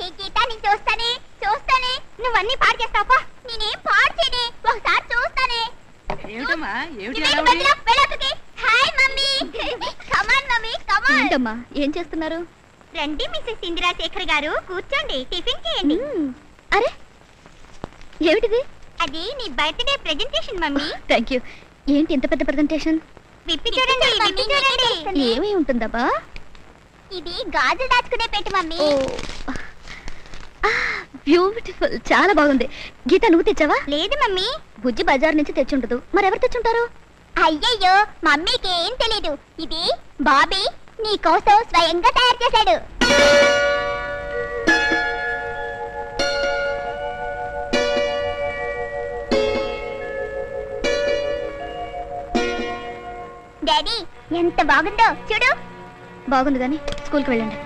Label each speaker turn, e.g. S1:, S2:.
S1: ఈ గీత నేను చూస్తానే చూస్తానే. నువ్వన్నీ పాడు చేస్తావా? నేనేం పాడు చేయనే, ఒకసారి చూస్తానే.
S2: ఏమిటమ్మా ఏమిటి
S1: నువ్వేంటి
S2: హడావుడి?
S1: మధ్యలో వెళ్ళొద్దుకి. Hi mummy. Come on mummy come on.
S3: ఏంటమ్మా ఏం చేస్తున్నారు?
S1: రండి మిసెస్ ఇందిరా శేఖర్ గారు, కూర్చోండి, టిఫిన్ చేయండి.
S3: అరే ఏమిటిది?
S1: అది నీ birthday presentation mummy.
S3: Thank you. ఏంటి ఇంత పెద్ద ప్రెజెంటేషన్?
S1: విప్పి చూడండి, విప్పి చూడండి.
S3: ఏమీ ఉంటుందబ్బా?
S1: ఇది గాజులు దాచుకునే పెట్టు మమ్మీ.
S3: బ్యూటిఫుల్, చాలా బాగుంది. గీత నువ్వు తెచ్చావా?
S1: లేదు మమ్మీ.
S3: బుజ్జి బజార్ నుంచి తెచ్చుంటదు, మరెవరు తెచ్చుంటారు?
S1: అయ్యయ్యో, మమ్మీకి ఏం తెలీదు. ఇది బాబీ నీ కోసం స్వయంగా తయారు చేశాడు. డాడీ ఎంత బాగుందో చూడు.
S3: బాగుంది కానీ స్కూల్కి వెళ్ళండి.